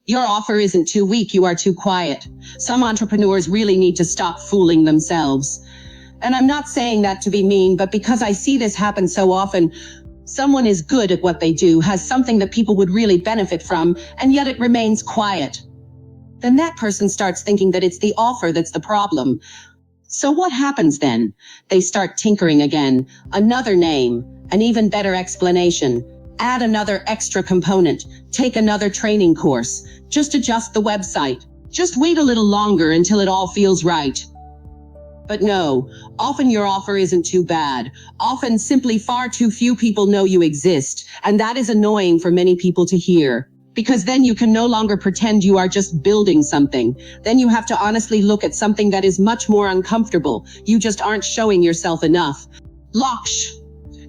Your offer isn't too weak, you are too quiet. Some entrepreneurs really need to stop fooling themselves. And I'm not saying that to be mean, but because I see this happen so often. Someone is good at what they do, has something that people would really benefit from, and yet it remains quiet. Then that person starts thinking that it's the offer that's the problem. So what happens then? They start tinkering again. Another name, an even better explanation. Add another extra component. Take another training course. Just adjust the website. Just wait a little longer until it all feels right. But no, often your offer isn't too bad. Often simply far too few people know you exist, and that is annoying for many people to hear. Because then you can no longer pretend you are just building something. Then you have to honestly look at something that is much more uncomfortable. You just aren't showing yourself enough. Laksh,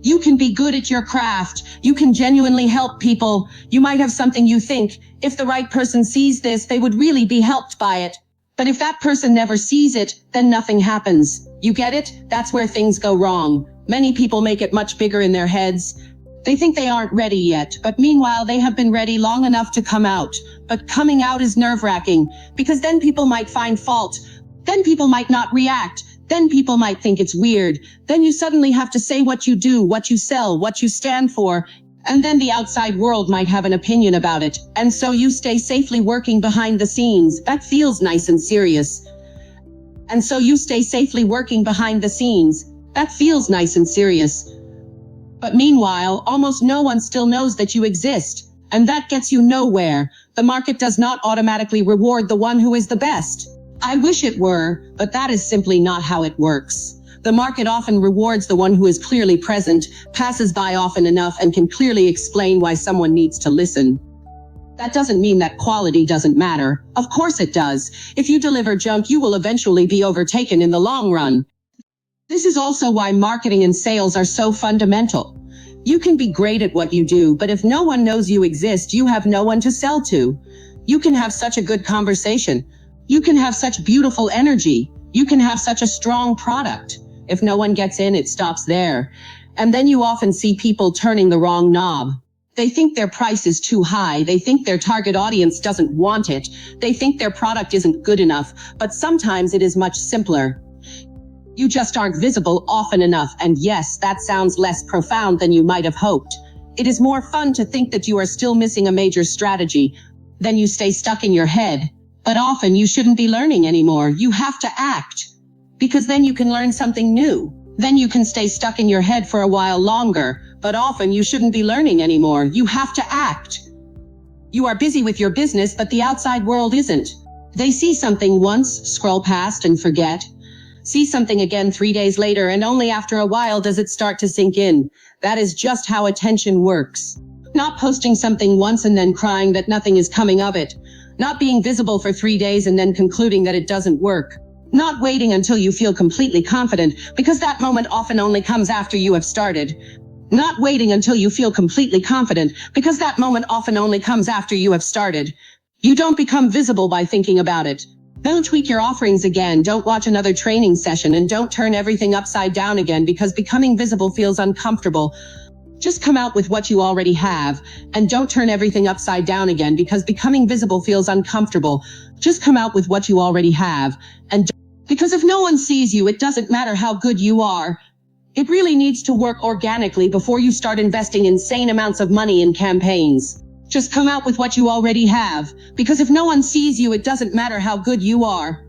you can be good at your craft. You can genuinely help people. You might have something you think, if the right person sees this, they would really be helped by it. But if that person never sees it, then nothing happens. You get it? That's where things go wrong. Many people make it much bigger in their heads. They think they aren't ready yet, but meanwhile they have been ready long enough to come out. But coming out is nerve-wracking, because then people might find fault. Then people might not react. Then people might think it's weird. Then you suddenly have to say what you do, what you sell, what you stand for. And then the outside world might have an opinion about it. And so you stay safely working behind the scenes. That feels nice and serious. And so you stay safely working behind the scenes. That feels nice and serious. But meanwhile, almost no one still knows that you exist. And that gets you nowhere. The market does not automatically reward the one who is the best. I wish it were, but that is simply not how it works. The market often rewards the one who is clearly present, passes by often enough, and can clearly explain why someone needs to listen. That doesn't mean that quality doesn't matter. Of course it does. If you deliver junk, you will eventually be overtaken in the long run. This is also why marketing and sales are so fundamental. You can be great at what you do, but if no one knows you exist, you have no one to sell to. You can have such a good conversation. You can have such beautiful energy. You can have such a strong product. If no one gets in, it stops there. And then you often see people turning the wrong knob. They think their price is too high. They think their target audience doesn't want it. They think their product isn't good enough. But sometimes it is much simpler. You just aren't visible often enough. And yes, that sounds less profound than you might have hoped. It is more fun to think that you are still missing a major strategy. Then you stay stuck in your head. But often you shouldn't be learning anymore. You have to act. Because then you can learn something new. Then you can stay stuck in your head for a while longer. But often you shouldn't be learning anymore. You have to act. You are busy with your business, but the outside world isn't. They see something once, scroll past and forget. See something again 3 days later, and only after a while does it start to sink in. That is just how attention works. Not posting something once and then crying that nothing is coming of it. Not being visible for 3 days and then concluding that it doesn't work. Not waiting until you feel completely confident, because that moment often only comes after you have started. Not waiting until you feel completely confident, because that moment often only comes after you have started. You don't become visible by thinking about it. Don't tweak your offerings again, don't watch another training session, and don't turn everything upside down again because becoming visible feels uncomfortable. Just come out with what you already have, and don't turn everything upside down again because becoming visible feels uncomfortable. Just come out with what you already have, and because if no one sees you, it doesn't matter how good you are. It really needs to work organically before you start investing insane amounts of money in campaigns. Just come out with what you already have, because if no one sees you, it doesn't matter how good you are.